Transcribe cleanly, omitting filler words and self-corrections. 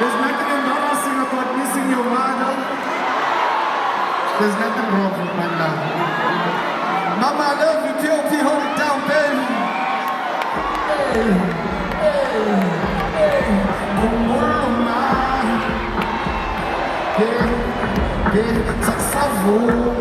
There's nothing embarrassing about missing your mother. There's nothing wrong with my love. Mama, I love you. P.O.P. Hold it down, baby. Umama. Sasavuma.